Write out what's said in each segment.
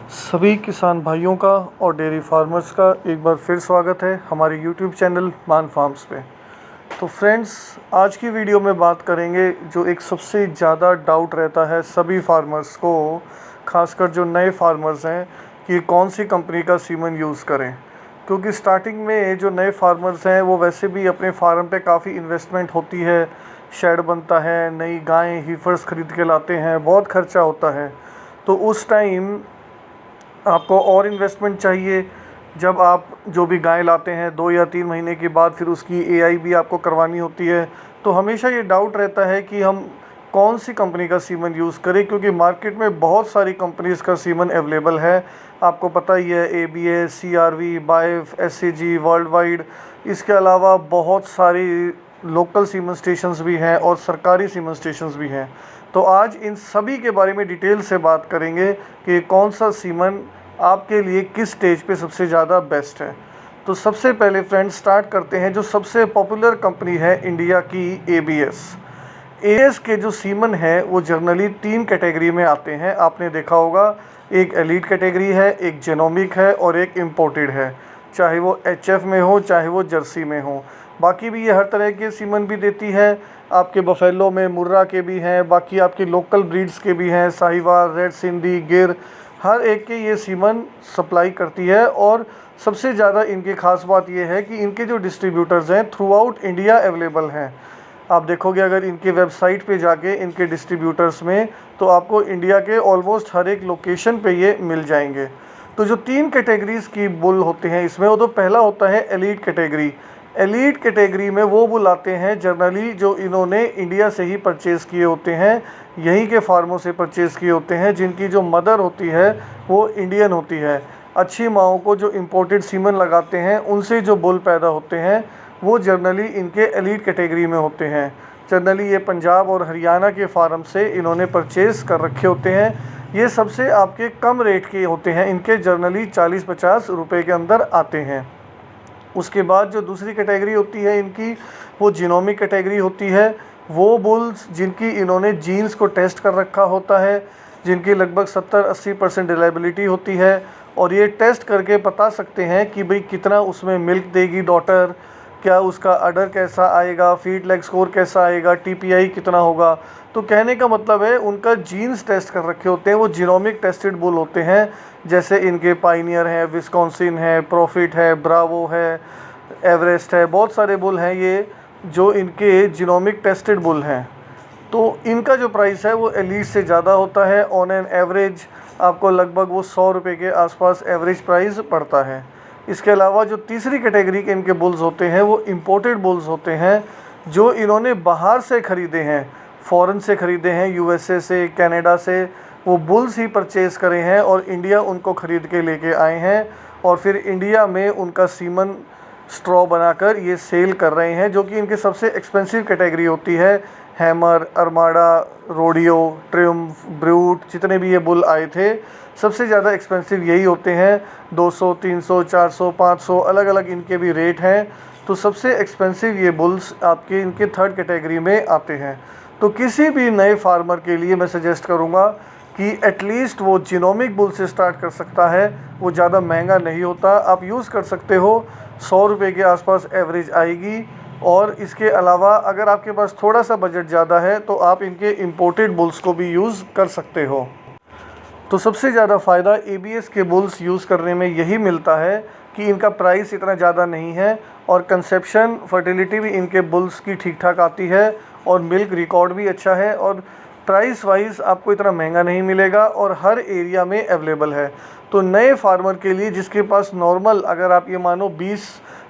सभी किसान भाइयों का और डेयरी फार्मर्स का एक बार फिर स्वागत है हमारे यूट्यूब चैनल मान फार्म्स पे। तो फ्रेंड्स, आज की वीडियो में बात करेंगे जो एक सबसे ज़्यादा डाउट रहता है सभी फार्मर्स को, खासकर जो नए फार्मर्स हैं, कि कौन सी कंपनी का सीमन यूज़ करें। क्योंकि स्टार्टिंग में जो नए फार्मर्स हैं वो वैसे भी अपने फार्म पे काफ़ी इन्वेस्टमेंट होती है, शेड बनता है, नई गायें हीफर्स ख़रीद के लाते हैं, बहुत खर्चा होता है। तो उस टाइम आपको और इन्वेस्टमेंट चाहिए। जब आप जो भी गाय लाते हैं 2 या 3 महीने के बाद फिर उसकी एआई भी आपको करवानी होती है। तो हमेशा ये डाउट रहता है कि हम कौन सी कंपनी का सीमन यूज़ करें, क्योंकि मार्केट में बहुत सारी कंपनीज़ का सीमन अवेलेबल है। आपको पता ही है, ABS, CR-V, wife, SCG, world wide. इसके अलावा बहुत सारी लोकल सीमन स्टेशंस भी हैं और सरकारी सीमन स्टेशंस भी हैं। तो आज इन सभी के बारे में डिटेल से बात करेंगे कि कौन सा सीमन आपके लिए किस स्टेज पे सबसे ज़्यादा बेस्ट है। तो सबसे पहले फ्रेंड्स स्टार्ट करते हैं जो सबसे पॉपुलर कंपनी है इंडिया की, एबीएस। एबीएस के जो सीमन है वो जनरली 3 कैटेगरी में आते हैं। आपने देखा होगा, एक एलीट कैटेगरी है, एक जेनोमिक है और एक इम्पोर्टेड है। चाहे वो एचएफ में हो चाहे वो जर्सी में हो। बाकी भी ये हर तरह के सीमन भी देती है। आपके बफेलो में मुर्रा के भी हैं, बाकी आपकी लोकल ब्रीड्स के भी हैं, साहिवाल, रेड सिंधी, गिर, हर एक के ये सीमन सप्लाई करती है। और सबसे ज़्यादा इनकी ख़ास बात ये है कि इनके जो डिस्ट्रीब्यूटर्स हैं थ्रू आउट इंडिया अवेलेबल हैं। आप देखोगे अगर इनकी वेबसाइट पे जाके इनके डिस्ट्रीब्यूटर्स में, तो आपको इंडिया के ऑलमोस्ट हर एक लोकेशन पे ये मिल जाएंगे। तो जो 3 कैटेगरीज़ की बुल होते हैं इसमें, वो तो पहला होता है एलीट कैटेगरी। एलीट कैटेगरी में वो बुल आते हैं जनरली जो इन्होंने इंडिया से ही परचेज़ किए होते हैं, यहीं के फार्मों से परचेज़ किए होते हैं, जिनकी जो मदर होती है वो इंडियन होती है। अच्छी माओं को जो इंपोर्टेड सीमन लगाते हैं उनसे जो बुल पैदा होते हैं वो जनरली इनके एलीट कैटेगरी में होते हैं। जनरली ये पंजाब और हरियाणा के फार्म से इन्होंने परचेज़ कर रखे होते हैं। ये सबसे आपके कम रेट के होते हैं, इनके जनरली 40-50 रुपये के अंदर आते हैं। उसके बाद जो दूसरी कैटेगरी होती है इनकी, वो जीनोमिक कैटेगरी होती है। वो बुल्स जिनकी इन्होंने जीन्स को टेस्ट कर रखा होता है, जिनकी लगभग 70-80% रिलायबिलिटी होती है, और ये टेस्ट करके बता सकते हैं कि भाई कितना उसमें मिल्क देगी डॉटर, क्या उसका अडर कैसा आएगा, फीड लेग स्कोर कैसा आएगा, टीपीआई कितना होगा। तो कहने का मतलब है उनका जीन्स टेस्ट कर रखे होते हैं, वो जीनोमिक टेस्टेड बुल होते हैं। जैसे इनके पाइनियर है, विस्कॉन्सिन है, प्रॉफिट है, ब्रावो है, एवरेस्ट है, बहुत सारे बुल हैं ये जो इनके जीनोमिक टेस्टेड बुल हैं। तो इनका जो प्राइस है वो एलीट से ज़्यादा होता है। ऑन एन एवरेज आपको लगभग वो 100 रुपये के आसपास एवरेज प्राइस पड़ता है। इसके अलावा जो तीसरी कैटेगरी के इनके बुल्स होते हैं वो इम्पोर्टेड बुल्स होते हैं, जो इन्होंने बाहर से ख़रीदे हैं, फ़ॉरेन से ख़रीदे हैं, यूएसए से, कनाडा से। वो बुल्स ही परचेज़ करे हैं और इंडिया उनको ख़रीद के लेके आए हैं, और फिर इंडिया में उनका सीमन स्ट्रॉ बनाकर ये सेल कर रहे हैं, जो कि इनके सबसे एक्सपेंसिव कैटेगरी होती है। Hammer, Armada, rodeo, triumph, brute, जितने भी ये बुल आए थे सबसे ज़्यादा एक्सपेंसिव यही होते हैं। 200, 300, 400, 500 अलग अलग इनके भी रेट हैं। तो सबसे एक्सपेंसिव ये बुल्स आपके इनके थर्ड कैटेगरी में आते हैं। तो किसी भी नए फार्मर के लिए मैं सजेस्ट करूँगा कि एटलीस्ट वो जीनोमिक बुल से स्टार्ट कर सकता है। वो ज़्यादा महंगा नहीं होता, आप यूज़ कर सकते हो, 100 रुपये के आसपास एवरेज आएगी। और इसके अलावा अगर आपके पास थोड़ा सा बजट ज़्यादा है तो आप इनके इम्पोर्टेड बुल्स को भी यूज़ कर सकते हो। तो सबसे ज़्यादा फ़ायदा एबीएस के बुल्स यूज़ करने में यही मिलता है कि इनका प्राइस इतना ज़्यादा नहीं है, और कंसेप्शन, फर्टिलिटी भी इनके बुल्स की ठीक ठाक आती है, और मिल्क रिकॉर्ड भी अच्छा है, और प्राइस वाइज आपको इतना महंगा नहीं मिलेगा, और हर एरिया में अवेलेबल है। तो नए फार्मर के लिए जिसके पास नॉर्मल, अगर आप ये मानो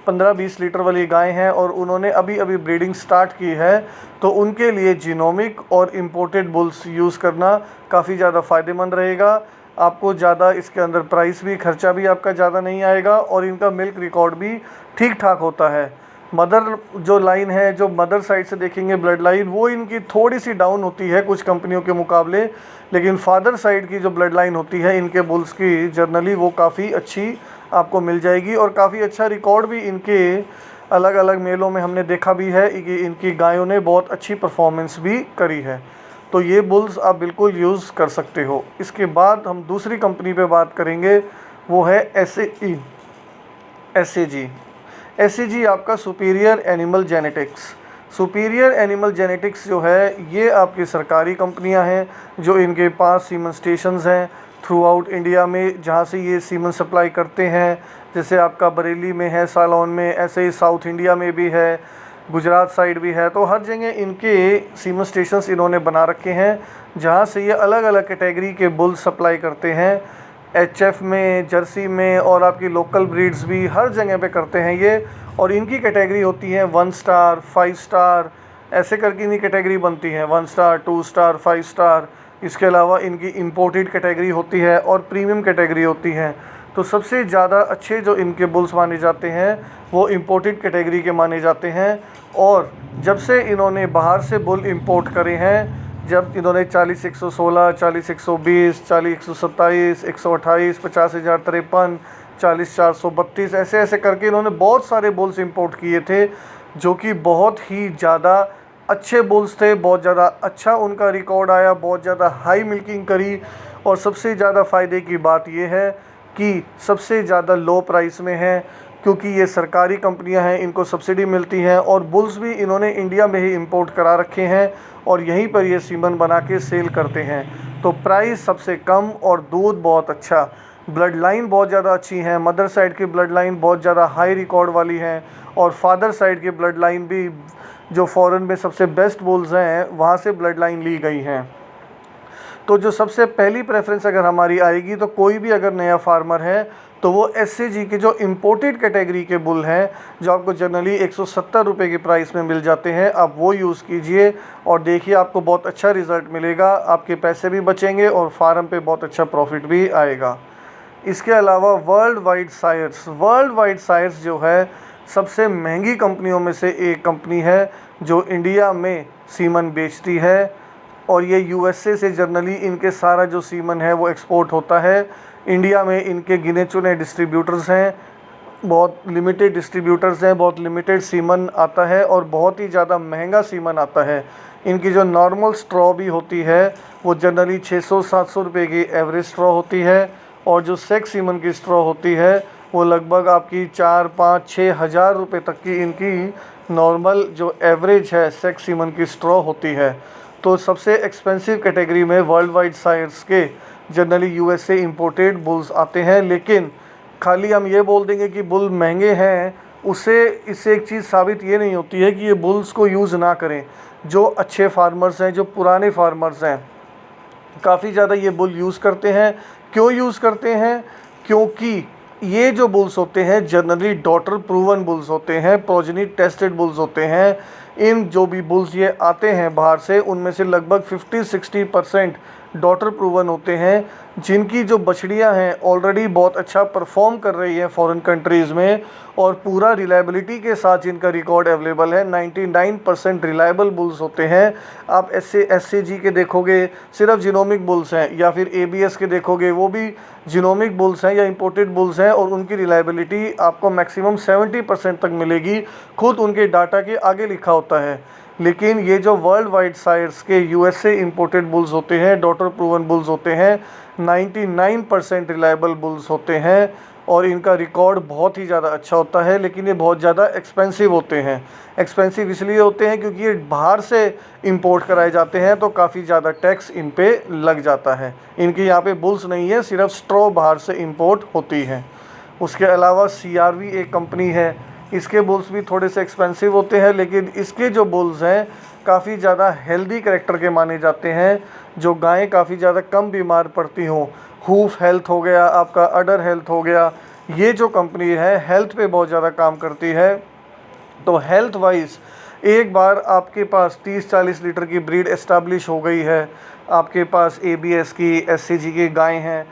15-20 लीटर वाली गाय हैं और उन्होंने अभी अभी ब्रीडिंग स्टार्ट की है, तो उनके लिए जीनोमिक और इम्पोर्टेड बुल्स यूज़ करना काफ़ी ज़्यादा फ़ायदेमंद रहेगा। आपको ज़्यादा इसके अंदर प्राइस भी, खर्चा भी आपका ज़्यादा नहीं आएगा, और इनका मिल्क रिकॉर्ड भी ठीक ठाक होता है। मदर जो लाइन है, जो मदर साइड से देखेंगे ब्लड लाइन, वो इनकी थोड़ी सी डाउन होती है कुछ कंपनियों के मुकाबले, लेकिन फादर साइड की जो ब्लड लाइन होती है इनके बुल्स की, जनरली वो काफ़ी अच्छी आपको मिल जाएगी। और काफ़ी अच्छा रिकॉर्ड भी इनके अलग अलग मेलों में हमने देखा भी है कि इनकी गायों ने बहुत अच्छी परफॉर्मेंस भी करी है। तो ये बुल्स आप बिल्कुल यूज़ कर सकते हो। इसके बाद हम दूसरी कंपनी पे बात करेंगे, वो है SAG आपका superior animal genetics. Superior animal genetics जो है ये आपकी सरकारी कंपनियां हैं, जो इनके पास सीमन स्टेशंस हैं थ्रू आउट इंडिया में, जहां से ये सीमन सप्लाई करते हैं। जैसे आपका बरेली में है, सालौन में, ऐसे ही साउथ इंडिया में भी है, गुजरात साइड भी है। तो हर जगह इनके सीमन स्टेशंस इन्होंने बना रखे हैं, जहां से ये अलग अलग कैटेगरी के बुल सप्लाई करते हैं। HF में, जर्सी में, और आपकी लोकल ब्रीड्स भी हर जगह पे करते हैं ये। और इनकी कैटेगरी होती है 1 स्टार, 5 स्टार, ऐसे करके इनकी कैटेगरी बनती है, 1 स्टार, 2 स्टार, 5 स्टार। इसके अलावा इनकी इंपोर्टेड कैटेगरी होती है और प्रीमियम कैटेगरी होती है। तो सबसे ज़्यादा अच्छे जो इनके बुल्स माने जाते हैं वो इंपोर्टेड कैटेगरी के माने जाते हैं। और जब से इन्होंने बाहर से बुल इंपोर्ट करे हैं, जब इन्होंने 40-116, 40-120, 40-127, 128, 50,053, 40-432, ऐसे ऐसे करके इन्होंने बहुत सारे बुल्स इंपोर्ट किए थे, जो कि बहुत ही ज़्यादा अच्छे बुल्स थे। बहुत ज़्यादा अच्छा उनका रिकॉर्ड आया, बहुत ज़्यादा हाई मिल्किंग करी। और सबसे ज़्यादा फ़ायदे की बात यह है कि सबसे ज़्यादा लो प्राइस में है, क्योंकि ये सरकारी कंपनियां हैं, इनको सब्सिडी मिलती है। और बुल्स भी इन्होंने इंडिया में ही इंपोर्ट करा रखे हैं और यहीं पर ये सीमन बना के सेल करते हैं। तो प्राइस सबसे कम और दूध बहुत अच्छा, ब्लड लाइन बहुत ज़्यादा अच्छी है। मदर साइड की ब्लड लाइन बहुत ज़्यादा हाई रिकॉर्ड वाली है, और फादर साइड की ब्लड लाइन भी जो फॉरेन में सबसे बेस्ट बुल्स हैं वहाँ से ब्लड लाइन ली गई हैं। तो जो सबसे पहली प्रेफरेंस अगर हमारी आएगी, तो कोई भी अगर नया फार्मर है तो वो SAG के जो इंपोर्टेड कैटेगरी के बुल हैं, जो आपको जनरली 170 रुपये की प्राइस में मिल जाते हैं, आप वो यूज़ कीजिए और देखिए आपको बहुत अच्छा रिज़ल्ट मिलेगा। आपके पैसे भी बचेंगे और फार्म पे बहुत अच्छा प्रॉफिट भी आएगा। इसके अलावा वर्ल्ड वाइड सायर्स जो है सबसे महंगी कंपनियों में से एक कंपनी है, जो इंडिया में सीमन बेचती है। और ये USA से जनरली इनके सारा जो सीमन है वो एक्सपोर्ट होता है। इंडिया में इनके गिने चुने डिस्ट्रीब्यूटर्स हैं, बहुत लिमिटेड डिस्ट्रीब्यूटर्स हैं, बहुत लिमिटेड सीमन आता है और बहुत ही ज़्यादा महंगा सीमन आता है। इनकी जो नॉर्मल स्ट्रॉ भी होती है वो जनरली 600-700 रुपये की एवरेज स्ट्रॉ होती है, और जो सेक्स सीमन की स्ट्रॉ होती है वो लगभग आपकी 4-5-6 हज़ार रुपये तक की इनकी नॉर्मल जो एवरेज है सेक्स सीमन की स्ट्रॉ होती है। तो सबसे एक्सपेंसिव कैटेगरी में वर्ल्ड वाइड सायर्स के जनरली USA इंपोर्टेड बुल्स आते हैं। लेकिन खाली हम ये बोल देंगे कि बुल महंगे हैं, इससे एक चीज़ साबित ये नहीं होती है कि ये बुल्स को यूज़ ना करें। जो अच्छे फार्मर्स हैं, जो पुराने फार्मर्स हैं, काफ़ी ज़्यादा ये बुल यूज़ करते हैं। क्यों यूज़ करते हैं? क्योंकि ये जो बुल्स होते हैं जनरली डॉटर प्रूवन बुल्स होते हैं, प्रोजेनी टेस्टेड बुल्स होते हैं। इन जो भी बुल्स ये आते हैं बाहर से, उनमें से लगभग 50-60% डॉटर प्रूवन होते हैं, जिनकी जो बछड़ियां हैं ऑलरेडी बहुत अच्छा परफॉर्म कर रही हैं फॉरेन कंट्रीज़ में, और पूरा रिलायबिलिटी के साथ जिनका रिकॉर्ड अवेलेबल है। 99% रिलायबल बुल्स होते हैं। आप SAG के देखोगे सिर्फ जीनोमिक बुल्स हैं, या फिर ABS के देखोगे वो भी जीनोमिक बुल्स हैं या इंपोर्टेड बुल्स हैं, और उनकी रिलायबिलिटी आपको मैक्सिमम 70% तक मिलेगी। खुद उनके डाटा के आगे लिखा होता है। लेकिन ये जो वर्ल्ड वाइड सायर्स के USA इंपोर्टेड बुल्स होते हैं, डॉटर प्रूवन बुल्स होते हैं, 99% रिलायबल बुल्स होते हैं, और इनका रिकॉर्ड बहुत ही ज़्यादा अच्छा होता है। लेकिन ये बहुत ज़्यादा एक्सपेंसिव होते हैं। एक्सपेंसिव इसलिए होते हैं क्योंकि ये बाहर से इंपोर्ट कराए जाते हैं, तो काफ़ी ज़्यादा टैक्स इन पे लग जाता है। इनकी यहाँ पे बुल्स नहीं है, सिर्फ स्ट्रॉ बाहर से इंपोर्ट होती है। उसके अलावा CRV एक कंपनी है, इसके बुल्स भी थोड़े से एक्सपेंसिव होते हैं, लेकिन इसके जो बुल्स हैं काफ़ी ज़्यादा हेल्दी कैरेक्टर के माने जाते हैं। जो गायें काफ़ी ज़्यादा कम बीमार पड़ती हों, हूफ हेल्थ हो गया, आपका अडर हेल्थ हो गया, ये जो कंपनी है हेल्थ पे बहुत ज़्यादा काम करती है। तो हेल्थ वाइज एक बार आपके पास 30-40 लीटर की ब्रीड एस्टाब्लिश हो गई है, आपके पास ABS की, SAG की गायें हैं,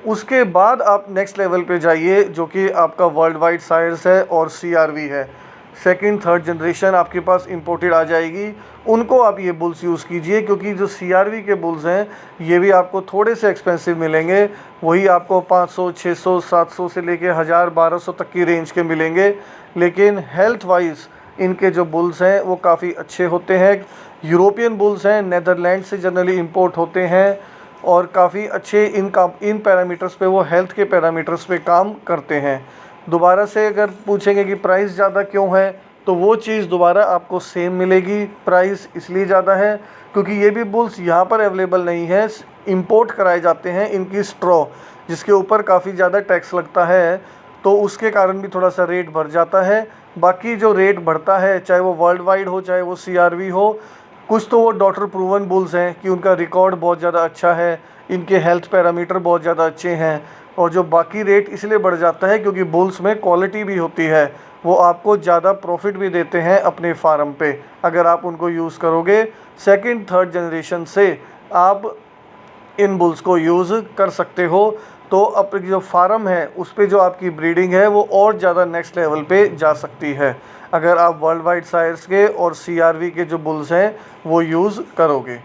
उसके बाद आप नेक्स्ट लेवल पे जाइए, जो कि आपका वर्ल्ड वाइड सायर्स है और CRV है। सेकंड थर्ड जनरेशन आपके पास इंपोर्टेड आ जाएगी, उनको आप ये बुल्स यूज़ कीजिए, क्योंकि जो CRV के बुल्स हैं ये भी आपको थोड़े से एक्सपेंसिव मिलेंगे। वही आपको 500, 600, 700 से लेके 1000, 1200 तक की रेंज के मिलेंगे। लेकिन हेल्थ वाइज इनके जो बुल्स हैं वो काफ़ी अच्छे होते हैं। यूरोपियन बुल्स हैं, नेदरलैंड से जनरली इंपोर्ट होते हैं और काफ़ी अच्छे इन पैरामीटर्स पे, वो हेल्थ के पैरामीटर्स पे काम करते हैं। दोबारा से अगर पूछेंगे कि प्राइस ज़्यादा क्यों है, तो वो चीज़ दोबारा आपको सेम मिलेगी। प्राइस इसलिए ज़्यादा है क्योंकि ये भी बुल्स यहाँ पर अवेलेबल नहीं है, इंपोर्ट कराए जाते हैं इनकी स्ट्रॉ, जिसके ऊपर काफ़ी ज़्यादा टैक्स लगता है, तो उसके कारण भी थोड़ा सा रेट बढ़ जाता है। बाकी जो रेट बढ़ता है, चाहे वो वर्ल्ड वाइड हो, चाहे वो CRV हो, कुछ तो वो डॉक्टर प्रूवन बुल्स हैं कि उनका रिकॉर्ड बहुत ज़्यादा अच्छा है, इनके हेल्थ पैरामीटर बहुत ज़्यादा अच्छे हैं। और जो बाकी रेट इसलिए बढ़ जाता है क्योंकि बुल्स में क्वालिटी भी होती है, वो आपको ज़्यादा प्रॉफिट भी देते हैं अपने फार्म पे अगर आप उनको यूज़ करोगे। सेकंड थर्ड जनरेशन से आप इन बुल्स को यूज़ कर सकते हो, तो अपनी जो फार्म है उस पे जो आपकी ब्रीडिंग है वो और ज़्यादा नेक्स्ट लेवल पे जा सकती है अगर आप वर्ल्ड वाइड सायर्स के और CRV के जो बुल्स हैं वो यूज़ करोगे।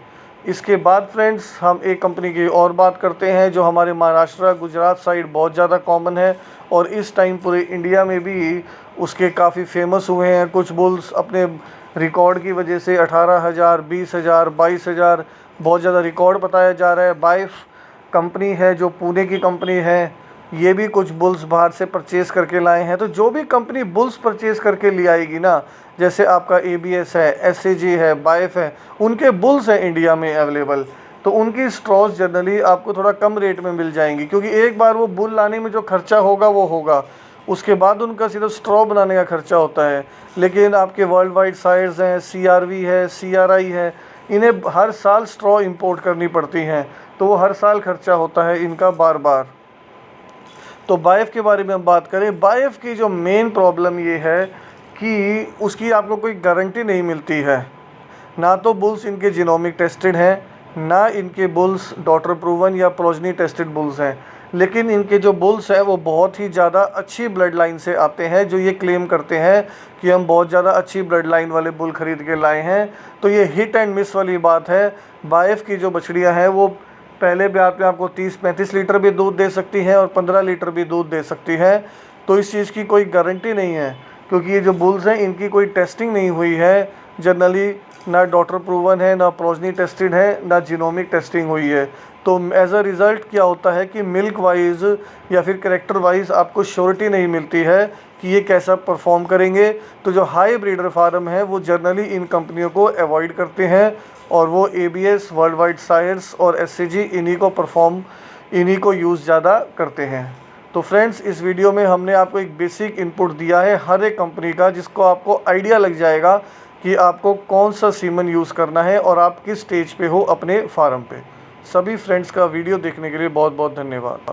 इसके बाद फ्रेंड्स हम एक कंपनी की और बात करते हैं जो हमारे महाराष्ट्र गुजरात साइड बहुत ज़्यादा कॉमन है और इस टाइम पूरे इंडिया में भी उसके काफ़ी फेमस हुए हैं। कुछ बुल्स अपने रिकॉर्ड की वजह से 18,000, 20,000, 22,000 बहुत ज़्यादा रिकॉर्ड बताया जा रहा है। बाइफ कंपनी है जो पुणे की कंपनी है, ये भी कुछ बुल्स बाहर से परचेज़ करके लाए हैं। तो जो भी कंपनी बुल्स परचेज़ करके ले आएगी ना, जैसे आपका ABS है, SAG है, बाइफ है, उनके बुल्स हैं इंडिया में अवेलेबल, तो उनकी स्ट्रॉस जनरली आपको थोड़ा कम रेट में मिल जाएंगी क्योंकि एक बार वो बुल लाने में जो खर्चा होगा वो होगा, उसके बाद उनका सिर्फ स्ट्रॉ बनाने का खर्चा होता है। लेकिन आपके वर्ल्ड वाइड साइड्स हैं, CRV है, CRI है, इन्हें हर साल स्ट्रॉ इंपोर्ट करनी पड़ती हैं, तो वो हर साल खर्चा होता है इनका बार बार। तो बाइफ के बारे में हम बात करें, बाइफ की जो मेन प्रॉब्लम ये है कि उसकी आपको कोई गारंटी नहीं मिलती है। ना तो बुल्स इनके जीनोमिक टेस्टेड हैं, ना इनके बुल्स डॉटर प्रूवन या प्रोजनी टेस्टेड बुल्स हैं, लेकिन इनके जो बुल्स हैं वो बहुत ही ज़्यादा अच्छी ब्लड लाइन से आते हैं, जो ये क्लेम करते हैं कि हम बहुत ज़्यादा अच्छी ब्लड लाइन वाले बुल ख़रीद के लाए हैं। तो ये हिट एंड मिस वाली बात है। बाइफ की जो बछड़ियाँ हैं वो पहले ब्याह में आपको 30-35 लीटर भी दूध दे सकती हैं और 15 लीटर भी दूध दे सकती है, तो इस चीज़ की कोई गारंटी नहीं है क्योंकि ये जो बुल्स हैं इनकी कोई टेस्टिंग नहीं हुई है जनरली, ना डॉटर प्रूवन है, ना प्रोजनी टेस्टेड है, ना जीनोमिक टेस्टिंग हुई है। तो एज अ रिज़ल्ट क्या होता है कि मिल्क वाइज या फिर कैरेक्टर वाइज आपको श्योरिटी नहीं मिलती है कि ये कैसा परफॉर्म करेंगे। तो जो हाई ब्रीडर फार्म है वो जनरली इन कंपनियों को अवॉइड करते हैं और वो ABS, वर्ल्ड वाइड सायर्स और SAG इन्हीं को यूज़ ज़्यादा करते हैं। तो फ्रेंड्स, इस वीडियो में हमने आपको एक बेसिक इनपुट दिया है हर एक कंपनी का, जिसको आपको आइडिया लग जाएगा कि आपको कौन सा सीमन यूज़ करना है और आप किस स्टेज पे हो अपने फार्म पे। सभी फ्रेंड्स का वीडियो देखने के लिए बहुत बहुत धन्यवाद।